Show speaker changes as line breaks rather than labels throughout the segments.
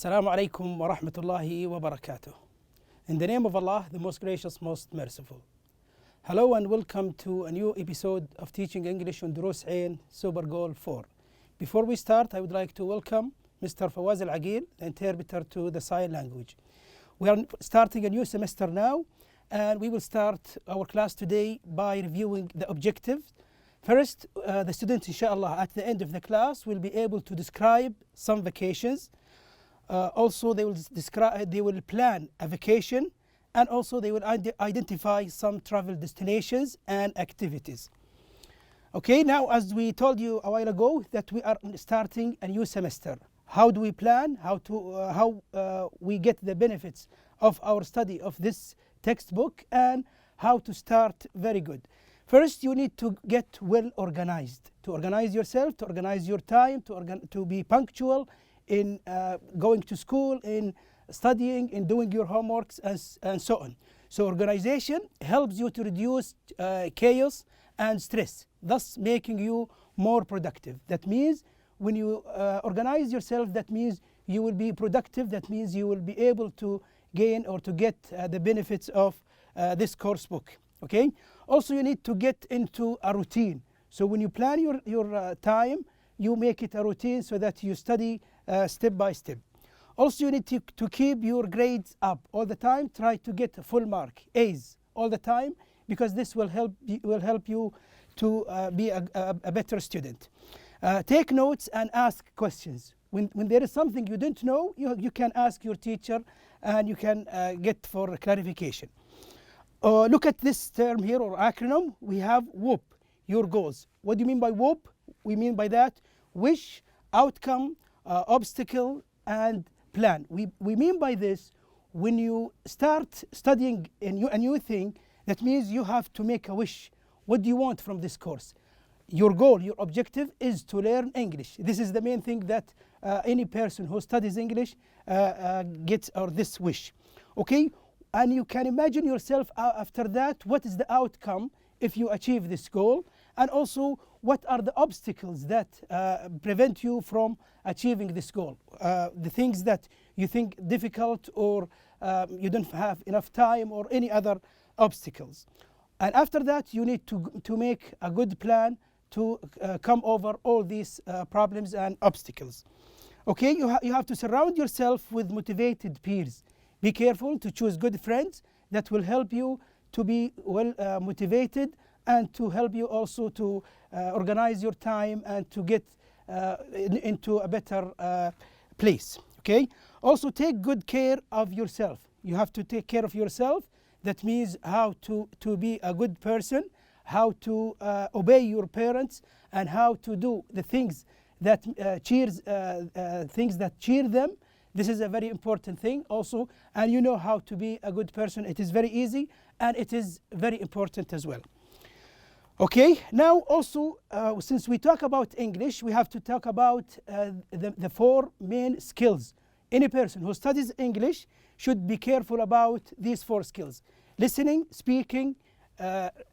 Assalamu alaikum wa rahmatullahi wa barakatuh. In the name of Allah, the most gracious, most merciful. Hello and welcome to a new episode of Teaching English on Dروس Super Goal 4. Before we start, I would like to welcome Mr. Fawaz Al-Aqil, the interpreter to the sign language. We are starting a new semester now, and we will start our class today by reviewing the objectives. First, the students, inshallah, at the end of the class will be able to describe some vacations. Also, they will plan a vacation, and also they will identify some travel destinations and activities. Okay, now as we told you a while ago that we are starting a new semester. How do we plan? How we get the benefits of our study of this textbook and how to start very good. First, you need to get well organized. To organize yourself, to organize your time, to be punctual in going to school, in studying, in doing your homeworks, and so on. So organization helps you to reduce chaos and stress, thus making you more productive. That means when you organize yourself, that means you will be productive. That means you will be able to gain or to get the benefits of this course book. Okay. Also, you need to get into a routine. So when you plan your time, you make it a routine so that you study step by step. Also, you need to keep your grades up all the time. Try to get a full mark, A's, all the time, because this will help you to be a better student. Take notes and ask questions. When there is something you don't know, you can ask your teacher and you can get for clarification. Look at this term here or acronym. We have WOOP, your goals. What do you mean by WOOP? We mean by that wish, outcome, obstacle, and plan. We mean by this, when you start studying a new thing, that means you have to make a wish. What do you want from this course? Your goal, your objective is to learn English. This is the main thing that any person who studies English gets, or this wish. Okay? And you can imagine yourself after that, what is the outcome if you achieve this goal? And also, what are the obstacles that prevent you from achieving this goal? The things that you think difficult, or you don't have enough time, or any other obstacles. And after that, you need to make a good plan to come over all these problems and obstacles. Okay, you have to surround yourself with motivated peers. Be careful to choose good friends that will help you to be well motivated, and to help you also to organize your time and to get into a better place. Okay. Also, take good care of yourself. You have to take care of yourself. That means how to be a good person, how to obey your parents, and how to do the things that cheer them. This is a very important thing also, and you know how to be a good person. It is very easy, and it is very important as well. Okay, now also, since we talk about English, we have to talk about the four main skills. Any person who studies English should be careful about these four skills: listening, speaking,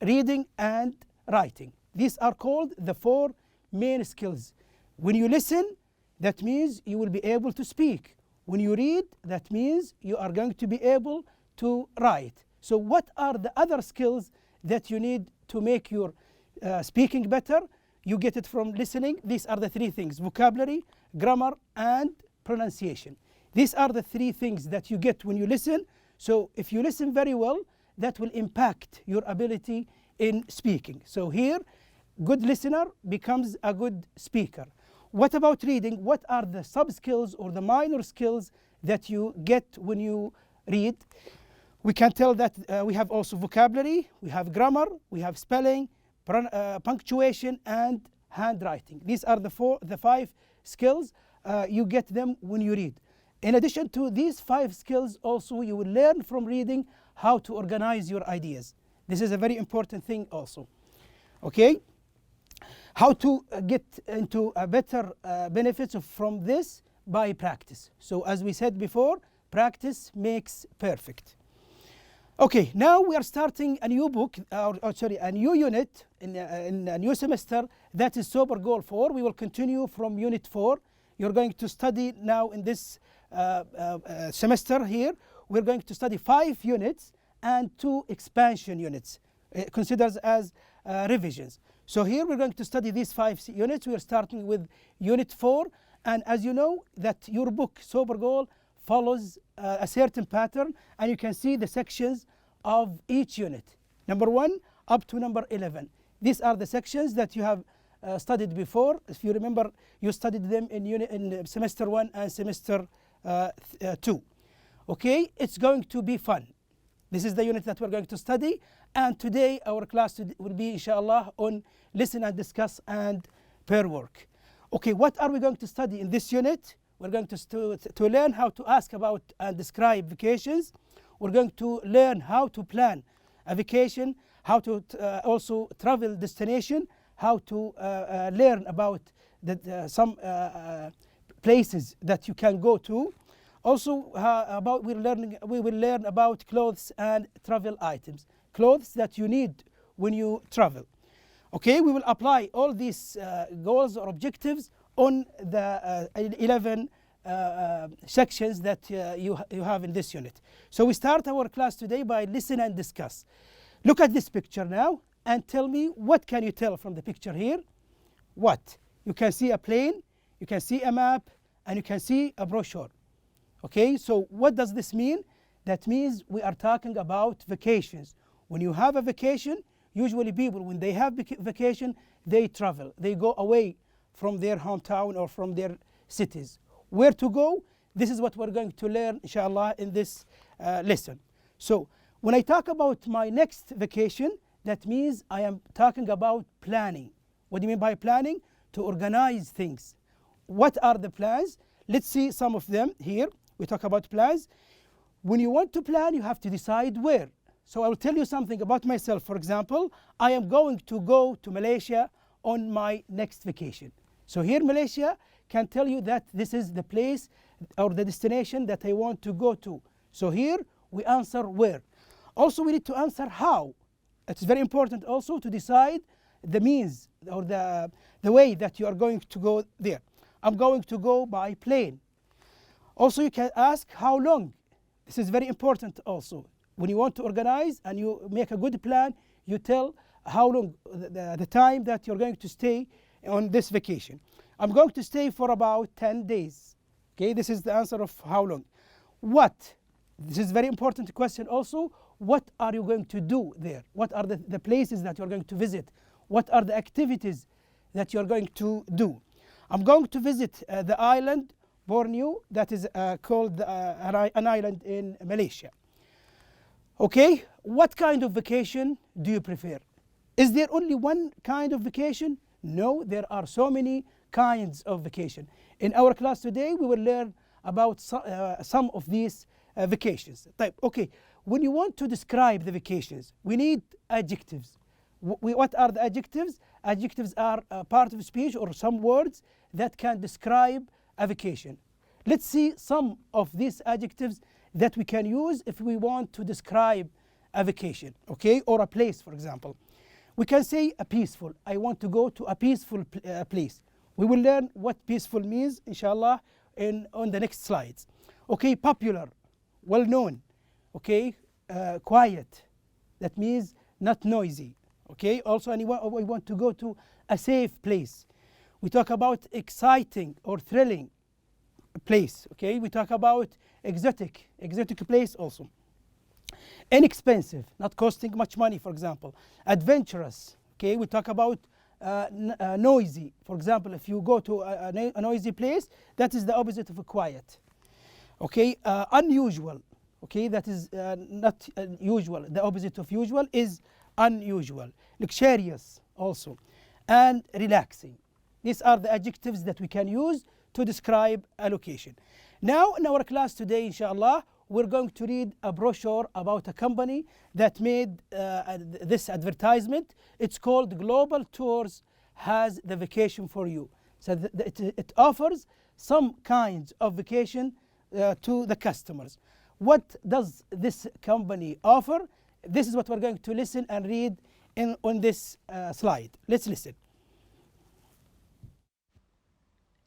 reading, and writing. These are called the four main skills. When you listen, that means you will be able to speak. When you read, that means you are going to be able to write. So what are the other skills that you need to make your speaking better? You get it from listening. These are the three things: vocabulary, grammar, and pronunciation. These are the three things that you get when you listen. So if you listen very well, that will impact your ability in speaking. So here, good listener becomes a good speaker. What about reading? What are the sub-skills or the minor skills that you get when you read? We can tell that we have also vocabulary, we have grammar, we have spelling, punctuation, and handwriting. These are the five skills. You get them when you read. In addition to these five skills, also you will learn from reading how to organize your ideas. This is a very important thing also. Okay? How to get into a better benefits from this? By practice. So as we said before, practice makes perfect. Okay, now we are starting a new book, a new unit in a new semester, that is Super Goal 4. We will continue from Unit 4. You're going to study now in this semester here, we're going to study 5 units and 2 expansion units, considered as revisions. So here we're going to study these 5 units. We are starting with Unit 4, and as you know that your book Sober Goal follows a certain pattern, and you can see the sections of each unit, number 1 up to number 11. These are the sections that you have studied before. If you remember, you studied them in semester 1 and semester 2. Okay, it's going to be fun. This is the unit that we're going to study, and today our class will be inshallah on listen and discuss and pair work. Okay, what are we going to study in this unit? We're going to learn how to ask about and describe vacations. We're going to learn how to plan a vacation, how to also travel destination, how to learn about some places that you can go to. Also, we will learn about clothes and travel items, clothes that you need when you travel. Okay, we will apply all these goals or objectives on the 11 sections that you have in this unit. So we start our class today by listen and discuss. Look at this picture now and tell me, what can you tell from the picture here? What? You can see a plane, you can see a map, and you can see a brochure. Okay, so what does this mean? That means we are talking about vacations. When you have a vacation, usually people, when they have vacation, they travel. They go away from their hometown or from their cities. Where to go? This is what we're going to learn, inshallah, in this lesson. So when I talk about my next vacation, that means I am talking about planning. What do you mean by planning? To organize things. What are the plans? Let's see some of them here. We talk about plans. When you want to plan, you have to decide where. So I will tell you something about myself. For example, I am going to go to Malaysia on my next vacation. So here Malaysia can tell you that this is the place or the destination that I want to go to. So here we answer where. Also we need to answer how. It's very important also to decide the means or the way that you are going to go there. I'm going to go by plane. Also you can ask how long. This is very important also. When you want to organize and you make a good plan, you tell how long, the time that you're going to stay on this vacation. I'm going to stay for about 10 days. Okay, this is the answer of how long. What? This is a very important question also. What are you going to do there? What are the places that you're going to visit? What are the activities that you're going to do? I'm going to visit the island Borneo, that is called an island in Malaysia. Okay, what kind of vacation do you prefer? Is there only one kind of vacation? No, there are so many kinds of vacation. In our class today, we will learn about some of these vacations. Okay, when you want to describe the vacations, we need adjectives. What are the adjectives? Adjectives are a part of speech or some words that can describe a vacation. Let's see some of these adjectives that we can use if we want to describe a vacation, okay, or a place, for example. We can say a peaceful. I want to go to a peaceful place. We will learn what peaceful means, inshallah, on the next slides. Okay, popular, well known. Okay, quiet. That means not noisy. Okay, also we want to go to a safe place. We talk about exciting or thrilling place. Okay, we talk about exotic place also. Inexpensive, not costing much money, for example. Adventurous. Okay, we talk about noisy. For example, if you go to a noisy place, that is the opposite of a quiet. Okay, unusual. Okay, that is not usual. The opposite of usual is unusual. Luxurious also, and relaxing. These are the adjectives that we can use to describe a location. Now in our class today, inshallah, we're going to read a brochure about a company that made this advertisement. It's called Global Tours Has the Vacation for You. So it offers some kinds of vacation to the customers. What does this company offer? This is what we're going to listen and read on this slide. Let's listen.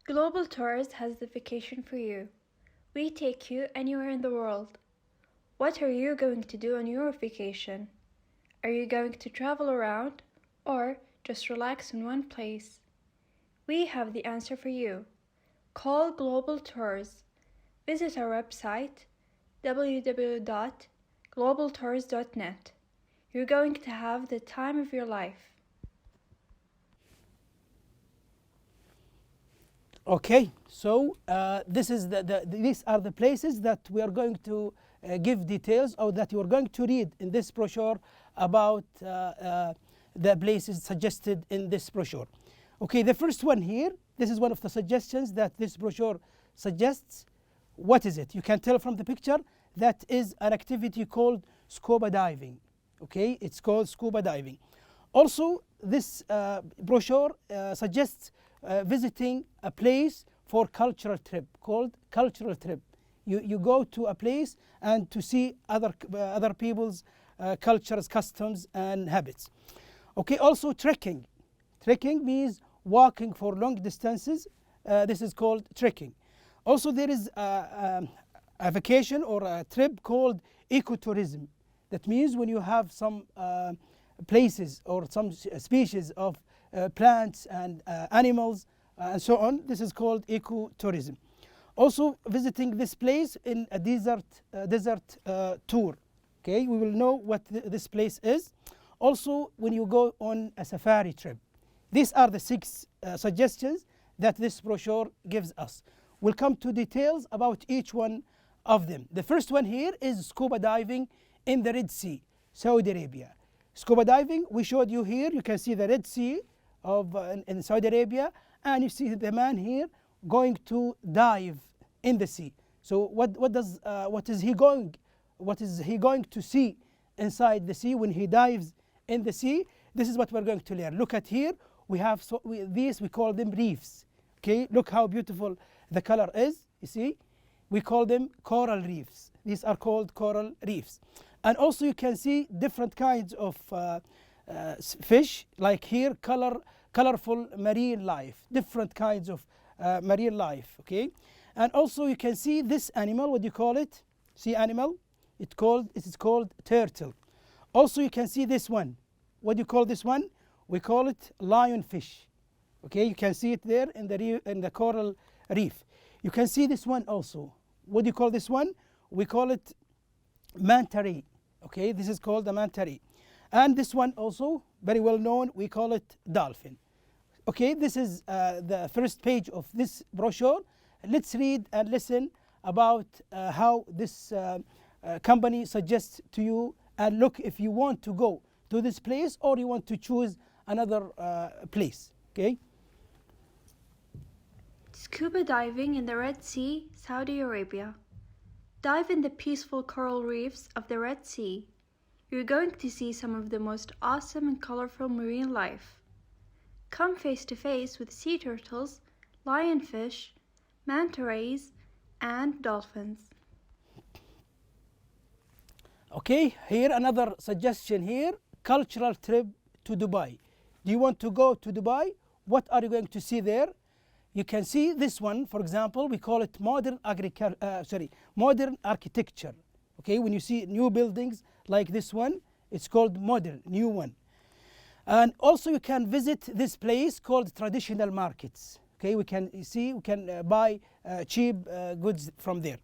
Global Tours has the vacation for you. We take you anywhere in the world. What are you going to do on your vacation? Are you going to travel around or just relax in one place? We have the answer for you. Call Global Tours. Visit our website www.globaltours.net. You're going to have the time of your life.
Okay, so these are the places that we are going to give details, or that you are going to read in this brochure about the places suggested in this brochure. Okay, the first one here, this is one of the suggestions that this brochure suggests. What is it? You can tell from the picture that is an activity called scuba diving. Okay, it's called scuba diving. Also, this brochure suggests visiting a place for cultural trip, called cultural trip. You go to a place and to see other people's cultures, customs, and habits. Okay, also trekking. Trekking means walking for long distances. This is called trekking. Also, there is a vacation or a trip called ecotourism. That means when you have some places or some species of plants and animals and so on, this is called ecotourism. Also, visiting this place in a desert tour. Okay, we will know what this place is. Also, when you go on a safari trip. These are the 6 suggestions that this brochure gives us. We'll come to details about each one of them. The first one here is scuba diving in the Red Sea, Saudi Arabia. Scuba diving, we showed you here. You can see the Red Sea in Saudi Arabia, and you see the man here going to dive in the sea. So what is he going to see inside the sea when he dives in the sea? This is what we're going to learn. Look at here. We have these, we call them reefs. Okay, look how beautiful the color is. You see, we call them coral reefs. These are called coral reefs. And also you can see different kinds of fish, like here, colorful marine life, different kinds of marine life. Okay, and also you can see this animal. What do you call it? Sea animal. It is called turtle. Also you can see this one. What do you call this one? We call it lionfish. Okay, you can see it there in the coral reef. You can see this one also. What do you call this one? We call it manta ray. Okay, this is called the manta ray. And this one also, very well known, we call it dolphin. Okay, this is the first page of this brochure. Let's read and listen about how this company suggests to you, and look if you want to go to this place or you want to choose another place. Okay.
Scuba diving in the Red Sea, Saudi Arabia. Dive in the peaceful coral reefs of the Red Sea. You're going to see some of the most awesome and colorful marine life. Come face to face with sea turtles, lionfish, manta rays, and dolphins.
Okay, here another suggestion here, cultural trip to Dubai. Do you want to go to Dubai? What are you going to see there? You can see this one, for example, we call it modern architecture. Okay, when you see new buildings like this one, it's called modern, new one. And also you can visit this place called traditional markets. Okay, we can buy cheap goods from there.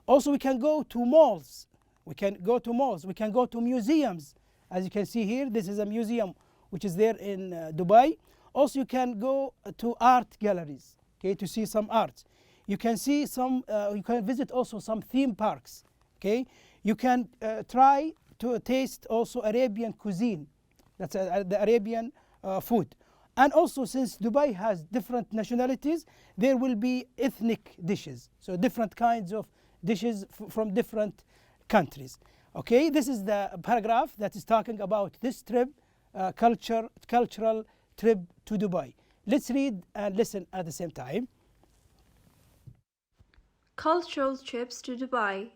Also we can go to malls. We can go to museums. As you can see here, this is a museum which is there in Dubai. Also you can go to art galleries, okay, to see some art. You can see you can visit also some theme parks. Okay, you can try to taste also Arabian cuisine. That's the Arabian food. And also, since Dubai has different nationalities, there will be ethnic dishes. So different kinds of dishes from different countries. Okay, this is the paragraph that is talking about this trip, cultural trip to Dubai. Let's read and listen at the same time.
Cultural trips to Dubai.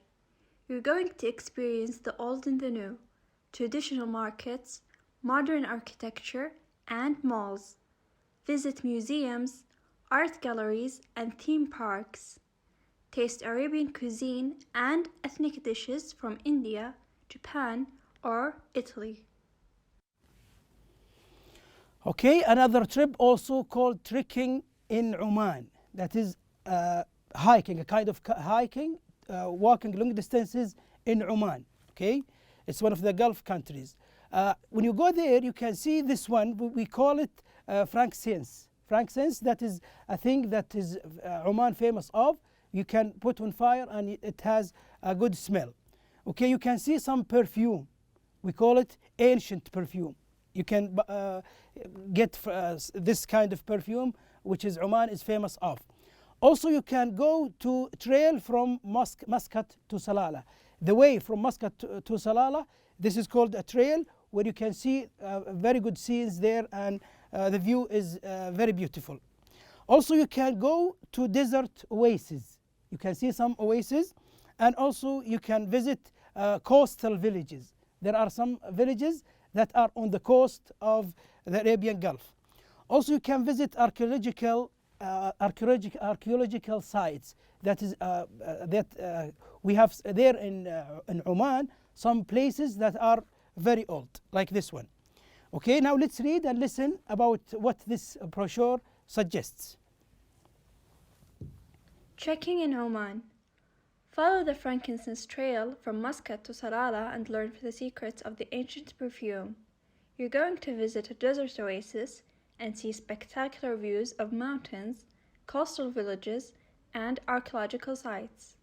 You're going to experience the old and the new, traditional markets, modern architecture, and malls. Visit museums, art galleries, and theme parks. taste Arabian cuisine and ethnic dishes from India, Japan, or Italy.
Okay, another trip also called trekking in Oman. That is hiking, a kind of hiking, walking long distances in Oman. Okay, it's one of the Gulf countries. When you go there, you can see this one. We call it frankincense. Frankincense, that is a thing that is Oman famous of. You can put on fire and it has a good smell. Okay, you can see some perfume. We call it ancient perfume. You can get this kind of perfume, which is Oman is famous of. Also, you can go to trail from Muscat to Salalah. The way from Muscat to Salalah, this is called a trail where you can see very good scenes there, and the view is very beautiful. Also, you can go to desert oases. You can see some oases, and also you can visit coastal villages. There are some villages that are on the coast of the Arabian Gulf. Also, you can visit archaeological sites. That is we have there in Oman some places that are very old, like this one. Okay, now let's read and listen about what this brochure suggests.
Trekking in Oman. Follow the frankincense trail from Muscat to Salalah and learn the secrets of the ancient perfume. You're going to visit a desert oasis and see spectacular views of mountains, coastal villages, and archaeological sites.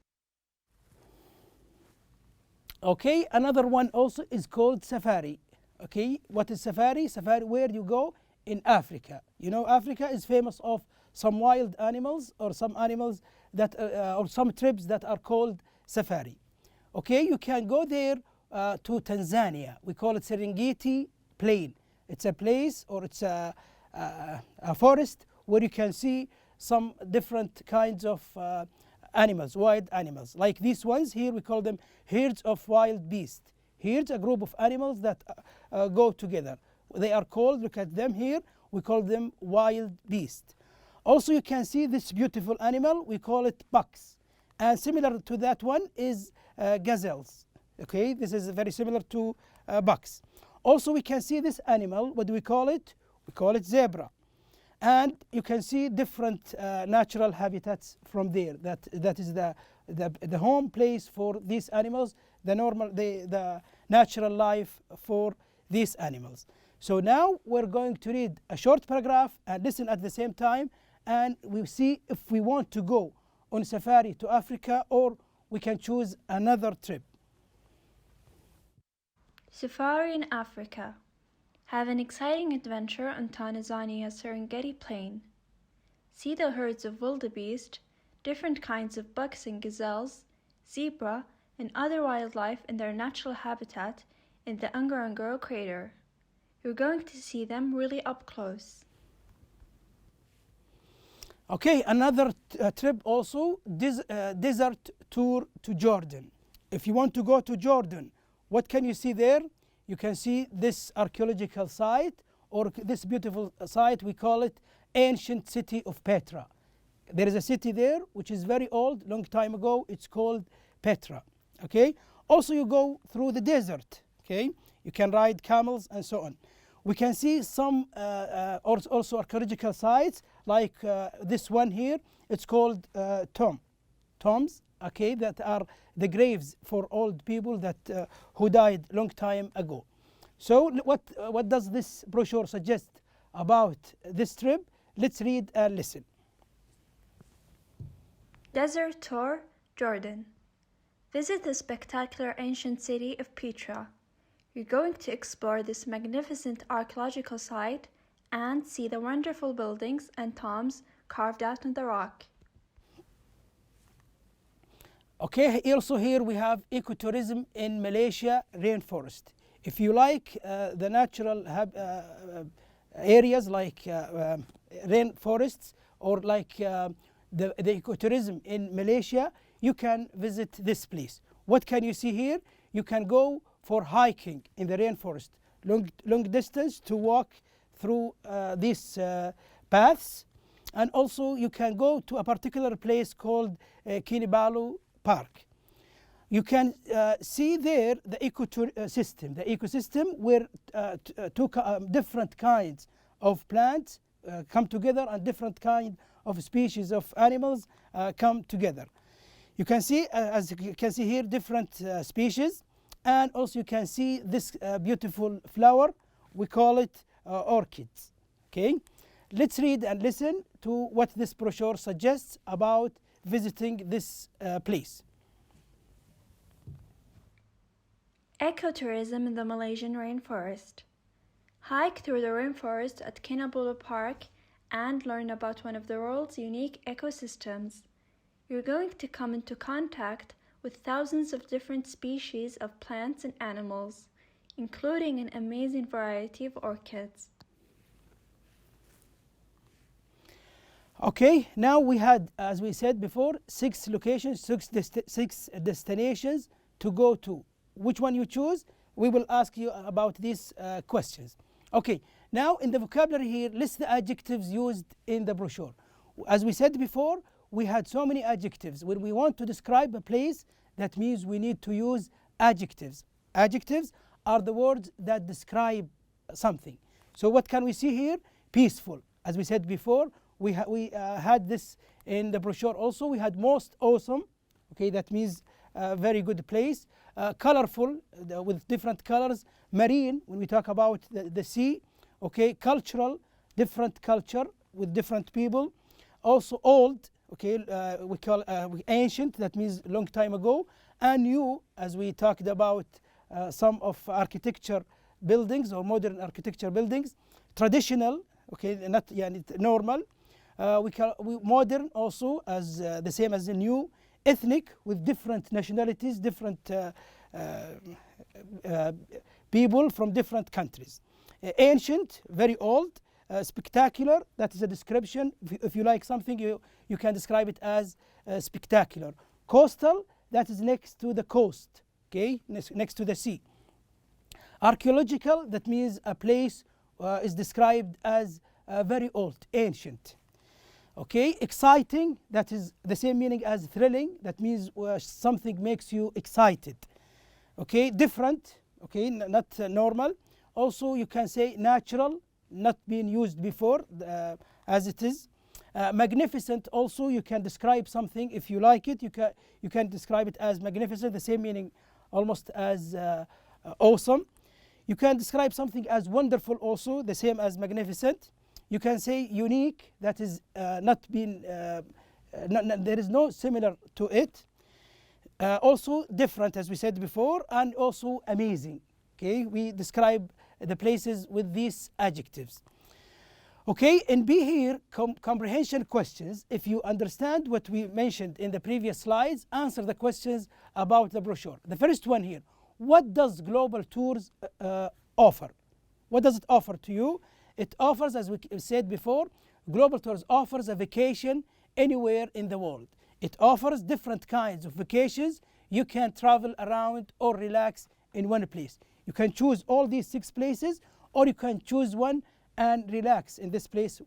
Okay, another one also is called safari. Okay, what is safari? Safari, where you go in Africa. You know, Africa is famous of some wild animals or some animals that or some trips that are called safari. Okay, you can go there to Tanzania. We call it Serengeti Plain. It's a place, or it's a forest where you can see some different kinds of animals, wild animals. Like these ones here, we call them herds of wild beasts. Herds, a group of animals that go together. They are called, look at them here, we call them wild beasts. Also, you can see this beautiful animal, we call it bucks. And similar to that one is gazelles. Okay, this is very similar to bucks. Also, we can see this animal, what do we call it? We call it zebra. And you can see different natural habitats from there. That is the home place for these animals, the natural life for these animals. So now we're going to read a short paragraph and listen at the same time, and we'll see if we want to go on safari to Africa or we can choose another trip.
Safari in Africa. Have an exciting adventure on Tanzania's Serengeti Plain. See the herds of wildebeest, different kinds of bucks and gazelles, zebra, and other wildlife in their natural habitat in the Ngorongoro crater. You're going to see them really up close.
Okay, another trip also, desert tour to Jordan. If you want to go to Jordan, what can you see there? You can see this archaeological site, or this beautiful site, we call it ancient city of Petra. There is a city there which is very old, long time ago, it's called Petra. Okay, also you go through the desert. Okay, you can ride camels and so on. We can see some also archaeological sites like this one here. It's called tombs. Okay, that are the graves for old people that who died long time ago. So what does this brochure suggest about this trip? Let's read and listen.
Desert Tour, Jordan. Visit the spectacular ancient city of Petra. You're going to explore this magnificent archaeological site and see the wonderful buildings and tombs carved out in the rock.
Okay, also here we have ecotourism in Malaysia, Rainforest. If you like the natural areas like rainforests or like the ecotourism in Malaysia, you can visit this place. What can you see here? You can go for hiking in the rainforest, long distance to walk through these paths. and also you can go to a particular place called Kinibalu Park. You can see there the ecosystem. The ecosystem where two different kinds of plants come together and different kind of species of animals come together. You can see, as you can see here, different species, and also you can see this beautiful flower. We call it orchids. Okay, let's read and listen to what this brochure suggests about visiting this place.
Ecotourism in the Malaysian rainforest. Hike through the rainforest at Kinabalu Park and learn about one of the world's unique ecosystems. You're going to come into contact with thousands of different species of plants and animals, including an amazing variety of orchids.
Okay, now we had, as we said before, 6 locations, 6 destinations to go to. Which one you choose, we will ask you about these questions. Okay, now in the vocabulary here, list the adjectives used in the brochure. As we said before, we had so many adjectives. When we want to describe a place, that means we need to use adjectives. Adjectives are the words that describe something. So what can we see here? Peaceful. As we said before, we had this in the brochure also. We had most awesome. Okay, that means a very good place. Colorful, with different colors. Marine, when we talk about the sea. Okay, cultural, different culture with different people. Also old, okay, we call ancient, that means long time ago. And new, as we talked about some of architecture buildings or modern architecture buildings. Traditional, okay, not normal. We call modern also as the same as the new. Ethnic, with different nationalities, different people from different countries. Ancient, very old. Spectacular, that is a description. If you like something, you can describe it as spectacular. Coastal, that is next to the coast, okay, next to the sea. Archaeological, that means a place is described as very old, ancient. Okay, exciting, that is the same meaning as thrilling. That means something makes you excited. Okay, different, okay, not normal. Also, you can say natural, not being used before as it is. Magnificent, also you can describe something if you like it. You can describe it as magnificent, the same meaning almost as awesome. You can describe something as wonderful, also the same as magnificent. You can say unique, that is not being, there is no similar to it. Also different, as we said before, and also amazing. Okay, we describe the places with these adjectives. Okay, and B here, comprehension questions. If you understand what we mentioned in the previous slides, answer the questions about the brochure. The first one here, what does Global Tours offer? What does it offer to you? It offers, as we said before, Global Tours offers a vacation anywhere in the world. It offers different kinds of vacations. You can travel around or relax in one place. You can choose all these 6 places, or you can choose one and relax in this place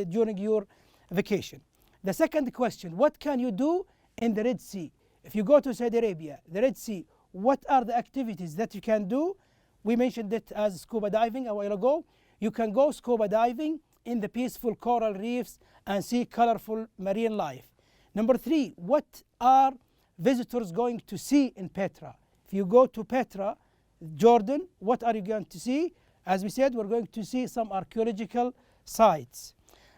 during your vacation. The second question, what can you do in the Red Sea? If you go to Saudi Arabia, the Red Sea, what are the activities that you can do? We mentioned it as scuba diving a while ago. You can go scuba diving in the peaceful coral reefs and see colorful marine life. Number 3, what are visitors going to see in Petra? If you go to Petra, Jordan, what are you going to see? As we said, we're going to see some archaeological sites.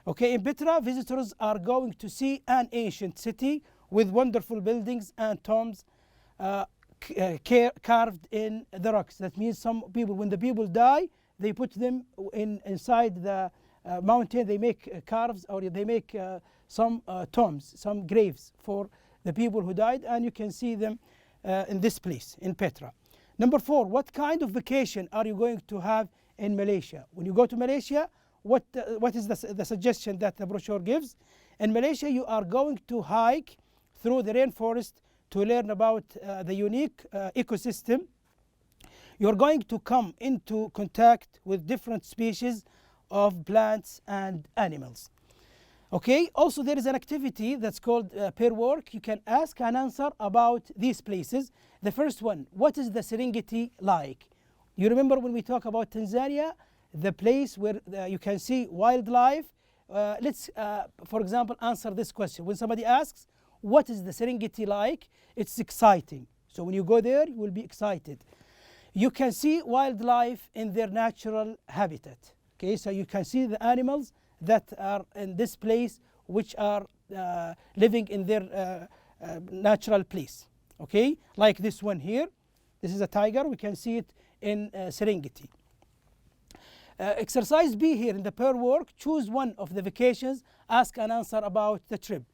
Okay, in Petra, visitors are going to see an ancient city with wonderful buildings and tombs carved in the rocks. That means some people, when the people die, they put them inside the mountain. They make carves, or they make some tombs, some graves for the people who died, and you can see them in this place, in Petra. Number 4, what kind of vacation are you going to have in Malaysia? When you go to Malaysia, what is the suggestion that the brochure gives? In Malaysia, you are going to hike through the rainforest to learn about the unique ecosystem. You're going to come into contact with different species of plants and animals. Okay, also there is an activity that's called Pear Work. You can ask and answer about these places. The first one, what is the Serengeti like? You remember when we talk about Tanzania, the place where you can see wildlife. Let's, for example, answer this question. When somebody asks, what is the Serengeti like? It's exciting. So when you go there, you will be excited. You can see wildlife in their natural habitat. Okay, so you can see the animals that are in this place, which are living in their natural place. Okay, like this one here. This is a tiger. We can see it in Serengeti. Exercise B here in the Pear Work, choose one of the vacations, ask and answer about the trip.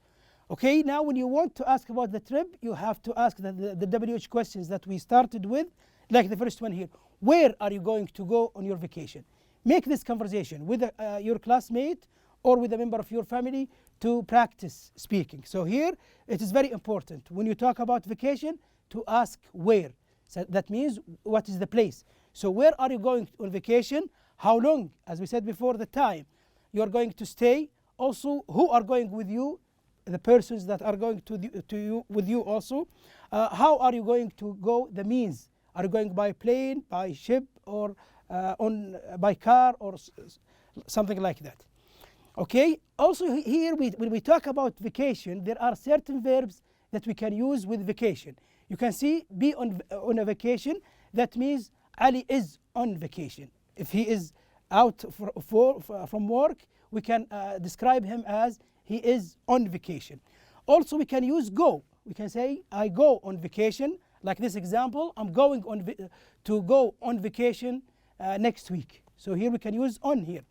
Okay, now when you want to ask about the trip, you have to ask the WH questions that we started with, like the first one here. Where are you going to go on your vacation? Make this conversation with your classmate or with a member of your family to practice speaking. So here, it is very important when you talk about vacation to ask where. So that means what is the place. So where are you going on vacation? How long? As we said before, the time you are going to stay. Also, who are going with you? The persons that are going with you also. How are you going to go? The means. Are you going by plane, by ship, or by car, or something like that? Okay. Also here, when we talk about vacation, there are certain verbs that we can use with vacation. You can see be on a vacation. That means Ali is on vacation. If he is out from work, we can describe him as he is on vacation. Also, we can use go. We can say I go on vacation. Like this example, I'm going to go on vacation next week. So here we can use on here.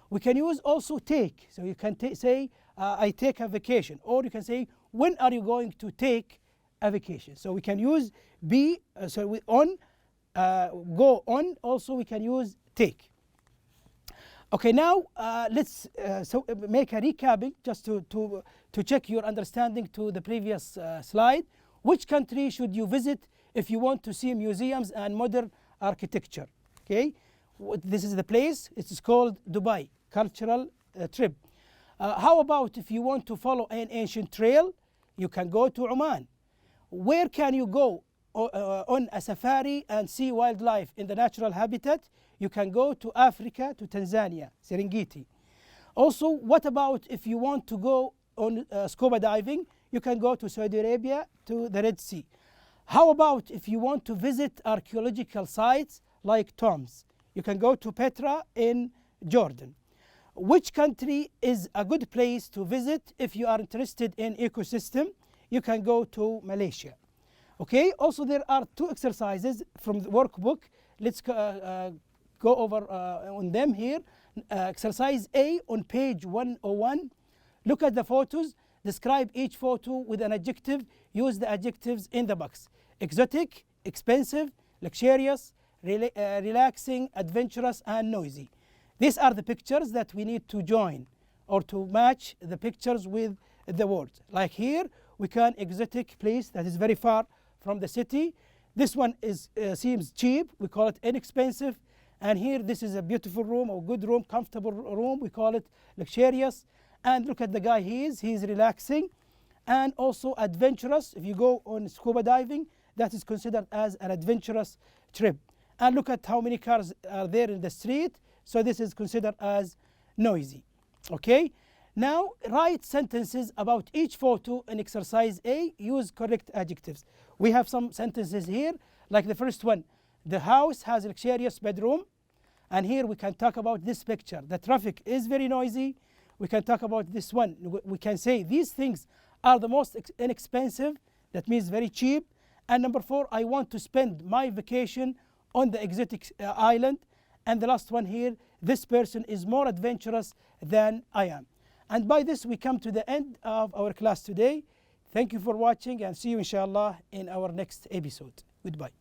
We can use also take. So you can say I take a vacation, or you can say when are you going to take a vacation. So we can use be. So we on go on. Also we can use take. Okay, now let's so make a recapping just to check your understanding to the previous slide. Which country should you visit if you want to see museums and modern architecture? Okay, this is the place. It is called Dubai Cultural Trip. How about if you want to follow an ancient trail? You can go to Oman. Where can you go on a safari and see wildlife in the natural habitat? You can go to Africa, to Tanzania, Serengeti. Also, what about if you want to go on scuba diving? You can go to Saudi Arabia, to the Red Sea. How about if you want to visit archaeological sites like tombs? You can go to Petra in Jordan. Which country is a good place to visit if you are interested in ecosystem? You can go to Malaysia. Okay, also there are two exercises from the workbook. Let's go over on them here. Exercise A on page 101. Look at the photos. Describe each photo with an adjective. Use the adjectives in the box. Exotic, expensive, luxurious, relaxing, adventurous, and noisy. These are the pictures that we need to join or to match the pictures with the words. Like here, we can exotic place that is very far from the city. This one seems cheap. We call it inexpensive. And here, this is a beautiful room or good room, comfortable room. We call it luxurious. And look at the guy he's relaxing. And also adventurous. If you go on scuba diving, that is considered as an adventurous trip. And look at how many cars are there in the street. So this is considered as noisy. Okay. Now write sentences about each photo in exercise A. Use correct adjectives. We have some sentences here, like the first one. The house has a luxurious bedroom. And here we can talk about this picture. The traffic is very noisy. We can talk about this one. We can say these things are the most inexpensive. That means very cheap. And number 4, I want to spend my vacation on the exotic island. And the last one here, this person is more adventurous than I am. And by this, we come to the end of our class today. Thank you for watching and see you inshallah in our next episode. Goodbye.